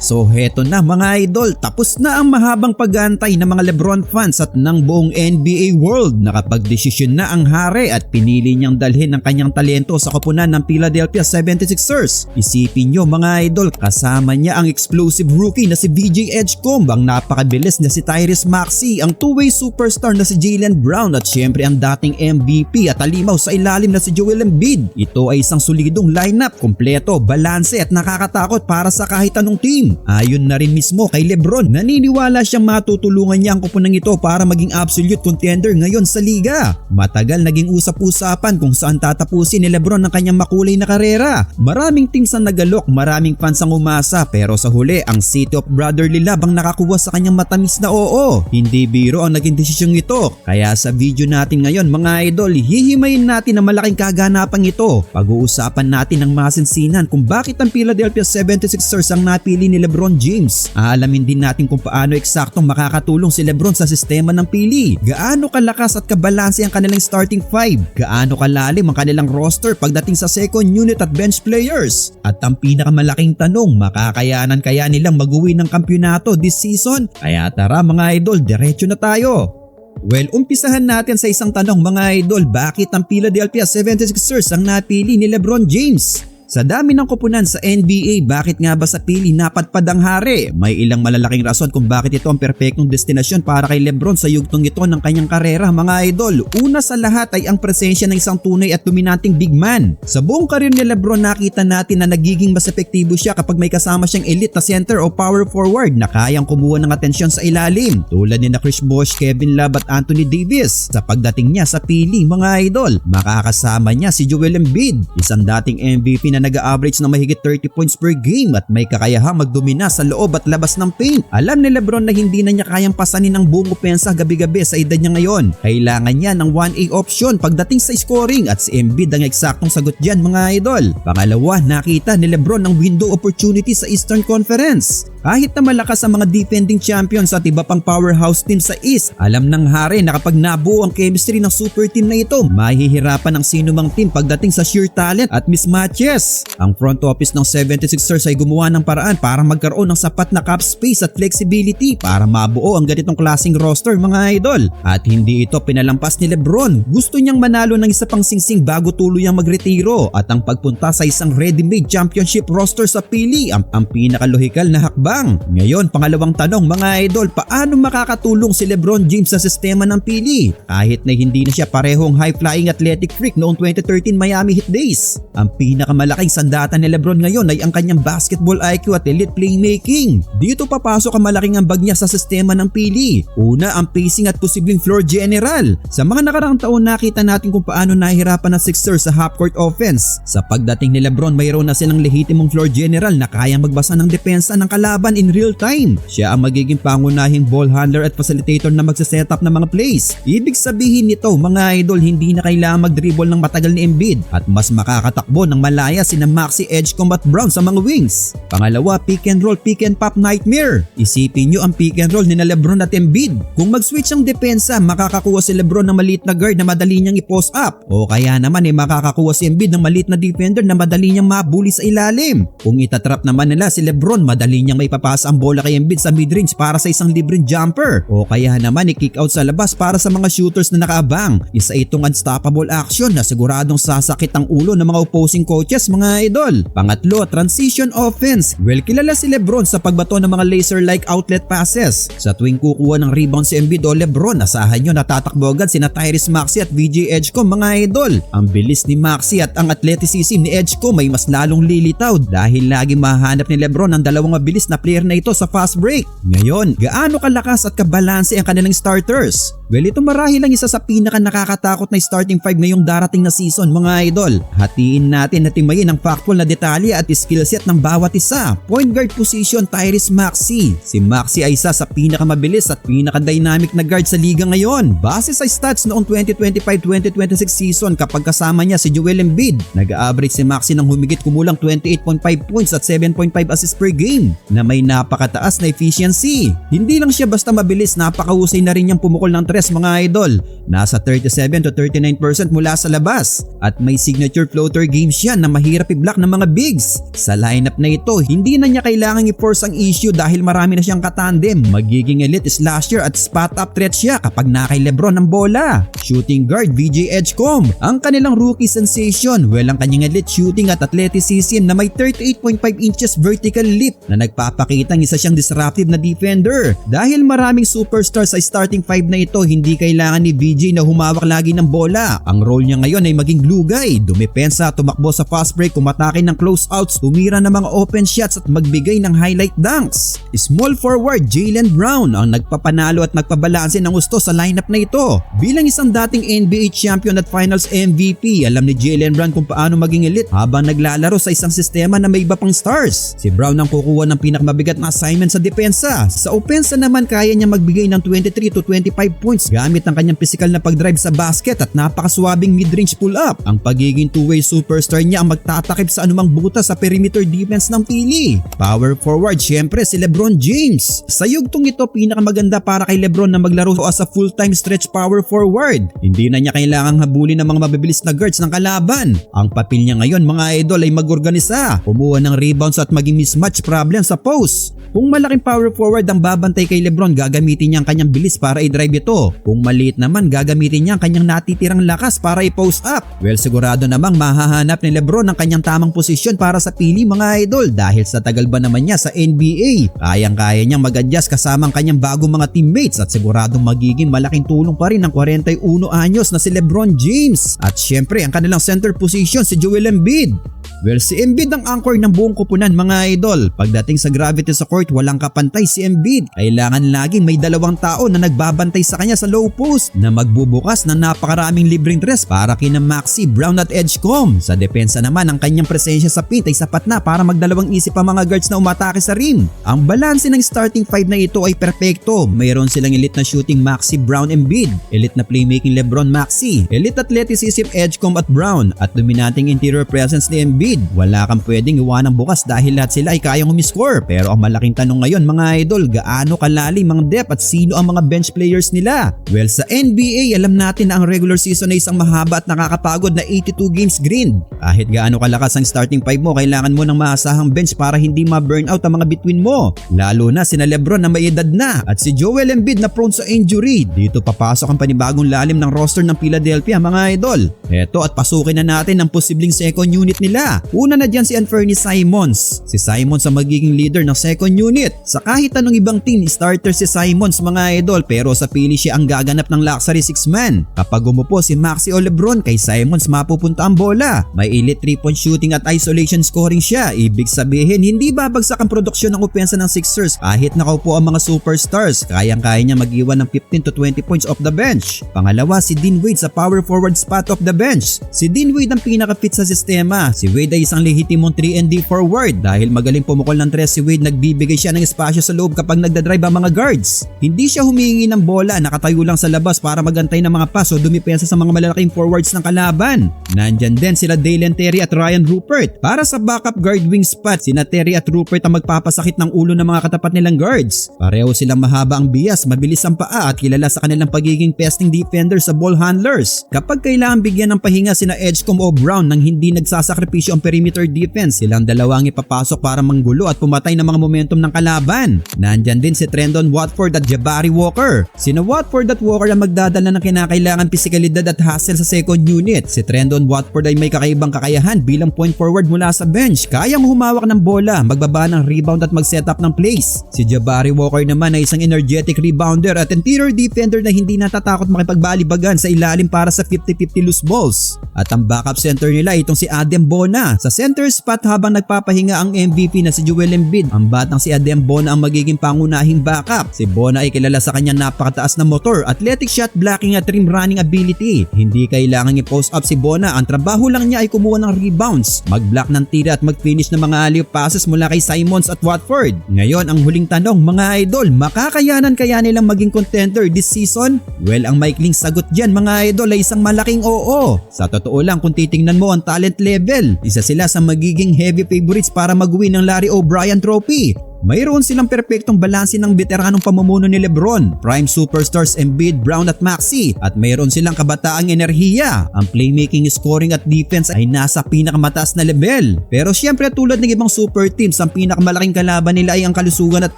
So heto na mga idol, tapos na ang mahabang pag-aantay ng mga LeBron fans at ng buong NBA world. Nakapagdesisyon na ang hari at pinili niyang dalhin ang kanyang talento sa koponan ng Philadelphia 76ers. Isipin nyo mga idol, kasama niya ang explosive rookie na si VJ Edgecomb, ang napakabilis na si Tyrese Maxey, ang two-way superstar na si Jaylen Brown at syempre ang dating MVP at halimaw sa ilalim na si Joel Embiid. Ito ay isang solidong lineup, kompleto, balanse at nakakatakot para sa kahit anong team. Ayon na rin mismo kay LeBron, naniniwala siyang matutulungan niya ang koponan ito para maging absolute contender ngayon sa liga. Matagal naging usap-usapan kung saan tatapusin ni LeBron ang kanyang makulay na karera. Maraming teams ang nagalok, maraming fans ang umasa, pero sa huli ang City of Brotherly Love ang nakakuha sa kanyang matamis na oo. Hindi biro ang naging desisyong ito. Kaya sa video natin ngayon mga idol, hihimayin natin ang malaking kaganapang ito. Pag-uusapan natin ang masinsinan kung bakit ang Philadelphia 76ers ang napili ni LeBron James. Aalamin din natin kung paano eksaktong makakatulong si LeBron sa sistema ng pili. Gaano kalakas at kabalanse ang kanilang starting five? Gaano kalalim ang kanilang roster pagdating sa second unit at bench players? At ang pinakamalaking tanong, makakayanan kaya nilang mag-uwi ng kampyonato this season? Kaya tara mga idol, diretso na tayo. Well, umpisahan natin sa isang tanong mga idol, bakit ang Philadelphia 76ers ang napili ni LeBron James? Sa dami ng koponan sa NBA, bakit nga ba sa pili napadpad ang hari? May ilang malalaking rason kung bakit ito ang perpektong destinasyon para kay LeBron sa yugtong ito ng kanyang karera mga idol. Una sa lahat ay ang presensya ng isang tunay at dominanting big man. Sa buong karir ni LeBron nakita natin na nagiging mas epektibo siya kapag may kasama siyang elite na center o power forward na kayang kumuha ng atensyon sa ilalim. Tulad ni na Chris Bosh, Kevin Love at Anthony Davis. Sa pagdating niya sa pili mga idol, makakasama niya si Joel Embiid, isang dating MVP na nag-average na mahigit 30 points per game at may kakayahang magdomina sa loob at labas ng paint. Alam ni LeBron na hindi na niya kayang pasanin ang buong opensa gabi-gabi sa edad niya ngayon. Kailangan niya ng 1A option pagdating sa scoring at si Embiid ang eksaktong sagot dyan mga idol. Pangalawa, nakita ni LeBron ang window opportunity sa Eastern Conference. Kahit na malakas ang mga defending champions at iba pang powerhouse team sa East, alam ng hari na kapag nabuo ang chemistry ng super team na ito, mahihirapan ang sino mang team pagdating sa sheer talent at mismatches. Ang front office ng 76ers ay gumawa ng paraan para magkaroon ng sapat na cap space at flexibility para mabuo ang ganitong klaseng roster mga idol. At hindi ito pinalampas ni LeBron. Gusto niyang manalo ng isa pang singsing bago tuluyang magretiro at ang pagpunta sa isang ready-made championship roster sa pili ang pinakalohikal na hakbang. Ngayon, pangalawang tanong mga idol, paano makakatulong si LeBron James sa sistema ng pili? Kahit na hindi na siya parehong high-flying athletic freak noong 2013 Miami Heat days. Ang pinakamalaking sandata ni LeBron ngayon ay ang kanyang basketball IQ at elite playmaking. Dito papasok ang malaking ambag niya sa sistema ng pili. Una, ang pacing at posibleng floor general. Sa mga nakaraang taon nakita natin kung paano nahihirapan ng Sixers sa half-court offense. Sa pagdating ni LeBron, mayroon na silang lehitimong floor general na kayang magbasa ng depensa ng kalaban in real time. Siya ang magiging pangunahing ball handler at facilitator na magsiset-up ng mga plays. Ibig sabihin nito mga idol, hindi na kailangan mag-dribble ng matagal ni Embiid at mas makakatakbo ng malaya sina Maxey, Edgecomb at Brown sa mga wings. Pangalawa, pick and roll, pick and pop nightmare. Isipin nyo ang pick and roll ni LeBron at Embiid. Kung mag-switch ang depensa, makakakuha si LeBron ng maliit na guard na madali niyang i-post up. O kaya naman makakakuha si Embiid ng maliit na defender na madali niyang mabuli sa ilalim. Kung itatrap naman nila si LeBron, madali niyang may papasa ang bola kay Embiid sa mid-range para sa isang libreng jumper. O kaya naman i-kick out sa labas para sa mga shooters na nakaabang. Isa itong unstoppable action na siguradong sasakit ang ulo ng mga opposing coaches mga idol. Pangatlo, transition offense. Well, kilala si LeBron sa pagbato ng mga laser-like outlet passes. Sa tuwing kukuha ng rebound si Embiid o LeBron, asahan nyo natatakbo agad sina Tyrese Maxey at VJ Edgecomb mga idol. Ang bilis ni Maxey at ang athleticism ni Edgecomb ay mas lalong lilitaw dahil lagi mahanap ni LeBron ang dalawang mabilis na player na ito sa fast break. Ngayon, gaano kalakas at kabalanse ang kanilang starters? Well, ito marahil lang isa sa pinaka nakakatakot na starting five ngayong darating na season mga idol. Hatiin natin at timayin ang factual na detalye at skill set ng bawat isa. Point guard position, Tyrese Maxey. Si Maxey ay isa sa pinakamabilis at pinaka-dynamic na guard sa liga ngayon. Base sa stats noong 2025-2026 season kapag kasama niya si Joel Embiid, nag-average si Maxey ng humigit kumulang 28.5 points at 7.5 assists per game na may napakataas na efficiency. Hindi lang siya basta mabilis, napakahusay na rin niyang pumukol ng tres mga idol. Nasa 37 to 39% mula sa labas at may signature floater games siya na mahirap i-block ng mga bigs. Sa lineup na ito, hindi na niya kailangang i-force ang issue dahil marami na siyang katandem. Magiging elite slasher at spot up threat siya kapag nakay Lebron ang bola. Shooting guard VJ Edgecombe, ang kanilang rookie sensation. Well, ang kanyang elite shooting at athleticism na may 38.5 inches vertical leap na nagpapakitang isa siyang disruptive na defender. Dahil maraming superstar sa starting five na ito, hindi kailangan ni VJ na humawak lagi ng bola. Ang role niya ngayon ay maging glue guy, dumepensa, tumakbo sa fast break, kumatake ng closeouts, tumira ng mga open shots at magbigay ng highlight dunks. Small forward Jaylen Brown ang nagpapanalo at nagpabalanse ng gusto sa lineup na ito. Bilang isang dating NBA champion at finals MVP, alam ni Jaylen Brown kung paano maging elite habang naglalaro sa isang sistema na may iba pang stars. Si Brown ang kukuha ng pinakamabigat na assignment sa depensa. Sa opensa naman, kaya niya magbigay ng 23 to 25 points gamit ang kanyang physical na pagdrive sa basket at napakaswabing mid-range pull-up. Ang pagiging two-way superstar niya ang magtatakip sa anumang butas sa perimeter defense ng pili. Power forward, syempre si LeBron James. Sa yugtong ito, pinakamaganda para kay LeBron na maglaro as a full-time stretch power forward. Hindi na niya kailangang habulin ng mga mabibilis na guards ng kalaban. Ang papel niya ngayon mga idol ay mag-organisa, kumuha ng rebounds at maging mismatch problem sa post. Kung malaking power forward ang babantay kay LeBron, gagamitin niya ang kanyang bilis para i-drive ito. Kung maliit naman, gagamitin niya ang kanyang natitirang lakas para i-post up. Well, sigurado namang mahahanap ni LeBron ang kanyang tamang posisyon para sa pili mga idol dahil sa tagal ba naman niya sa NBA. Kayang-kaya niyang mag-adjust kasama ang kanyang bagong mga teammates at siguradong magiging malaking tulong pa rin ng 41 anyos na si LeBron James. At syempre, ang kanilang center position si Joel Embiid. Well, si Embiid ang anchor ng buong kupunan mga idol. Pagdating sa gravity sa court, walang kapantay si Embiid. Kailangan laging may dalawang tao na nagbabantay sa kanya sa low post na magbubukas ng napakaraming libreng tres para kina Maxey, Brown at Edgecombe. Sa depensa naman, ang kanyang presensya sa paint ay sapat na para magdalawang isip ang mga guards na umatake sa rim. Ang balanse ng starting five na ito ay perpekto. Mayroon silang elite na shooting Maxey, Brown, Embiid, elite na playmaking LeBron, Maxey, elite athleticism Edgecombe at Brown, at dominating interior presence ni Embiid. Wala kang pwedeng iwanang bukas dahil lahat sila ay kayang umiscore. Pero ang malaking tanong ngayon mga idol, gaano kalalim ang depth at sino ang mga bench players nila? Well, sa NBA alam natin na ang regular season ay isang mahaba at nakakapagod na 82 games grind. Kahit gaano kalakas ang starting five mo, kailangan mo ng maasahang bench para hindi ma-burnout ang mga between mo. Lalo na sina LeBron na may edad na at si Joel Embiid na prone sa injury. Dito papasok ang panibagong lalim ng roster ng Philadelphia mga idol. Eto, at pasukin na natin ang posibleng second unit nila. Una na dyan si Anthony Simons. Si Simons ang magiging leader ng second unit. Sa kahit anong ibang team, starter si Simons mga idol, pero sa pili siya ang gaganap ng luxury 6-man. Kapag umupo si Maxey o LeBron, kay Simons mapupunta ang bola. May elite 3-point shooting at isolation scoring siya. Ibig sabihin, hindi babagsak ang produksyon ng opensa ng Sixers kahit nakaupo ang mga superstars. Kayang-kaya niya mag-iwan ng 15 to 20 points off the bench. Pangalawa, si Dean Wade sa power forward spot off the bench. Si Dean Wade ang pinaka-fit sa sistema. Si Wade ay isang lehitimong 3-and-D forward. Dahil magaling pumukol ng tres si Wade, nagbibigay siya ng espasyo sa loob kapag nagdadrive ang mga guards. Hindi siya humihingi ng bola, nakatayo lang sa labas para magantay ng mga pass o dumipensa sa mga malalaking forwards ng kalaban. Nandyan din sila Dalen Terry at Ryan Rupert. Para sa backup guard wing spot, sina Terry at Rupert ang magpapasakit ng ulo ng mga katapat nilang guards. Pareho silang mahaba ang bias, mabilis ang paa at kilala sa kanilang pagiging pesting defender sa ball handlers. Kapag kailangan bigyan ng pahinga sina Edgecombe o Brown nang hindi nagsasakripisyo ang perimeter defense, silang dalawang ipapasok para manggulo at pumatay ng mga momentum ng kalaban. Nandyan din si Trendon Watford at Jabari Walker. Sina Watford at Walker ang magdadala ng kinakailangan pisikalidad at hustle sa second unit. Si Trendon Watford ay may kakaibang kakayahan bilang point forward mula sa bench. Kayang humawak ng bola, magbaba ng rebound at mag-set up ng plays. Si Jabari Walker naman ay isang energetic rebounder at interior defender na hindi natatakot makipagbalibagan sa ilalim para sa 50-50 loose balls. At ang backup center nila itong si Adem Bona. Sa center spot habang nagpapahinga ang MVP na si Joel Embiid, ang batang si Adem Bona ang magiging pangunahing backup. Si Bona ay kilala sa kanyang napakataas na motor, athletic shot blocking at rim running ability. Hindi kailangang i-post up si Bona, ang trabaho lang niya ay kumuha ng rebounds, mag-block ng tira at mag-finish ng mga alley-oop passes mula kay Simons at Watford. Ngayon ang huling tanong mga idol, makakayanan kaya nilang maging contender this season? Well, ang maikling sagot dyan mga idol ay isang malaking oo. Sa totoo lang, kung titingnan mo ang talent level, isa sila sa magiging heavy favorites para mag-win ng Larry O'Brien Trophy. Mayroon silang perpektong balanse ng veteranong pamumuno ni Lebron, prime superstars Embiid, Brown at Maxey, at mayroon silang kabataang enerhiya. Ang playmaking, scoring at defense ay nasa pinakamataas na level. Pero syempre tulad ng ibang super teams, ang pinakamalaking kalaban nila ay ang kalusugan at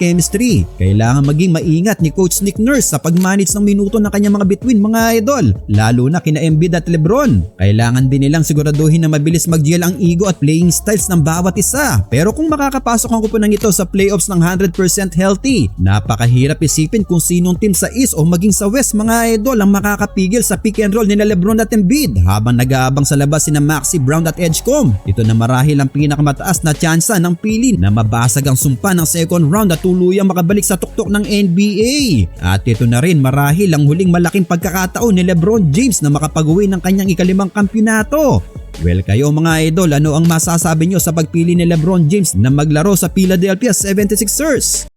chemistry. Kailangan maging maingat ni Coach Nick Nurse sa pag-manage ng minuto ng kanyang mga bituin mga idol, lalo na kina Embiid at Lebron. Kailangan din nilang siguraduhin na mabilis mag-gel ang ego at playing styles ng bawat isa. Pero kung makakapasok ang kupunan ito sa playoffs ng 100% healthy, napakahirap isipin kung sinong team sa East o maging sa West mga idol ang makakapigil sa pick and roll ni Lebron at Embiid habang nag-aabang sa labas sina Maxey, Brown at Edgecombe. Ito na marahil ang pinakamataas na tsansa ng pili na mabasag ang sumpa ng second round at tuluyang makabalik sa tuktok ng NBA. At ito na rin marahil ang huling malaking pagkakataon ni LeBron James na makapag-uwi ng kanyang ikalimang kampyonato. Well, kayo mga idol, ano ang masasabi nyo sa pagpili ni LeBron James na maglaro sa Philadelphia 76ers?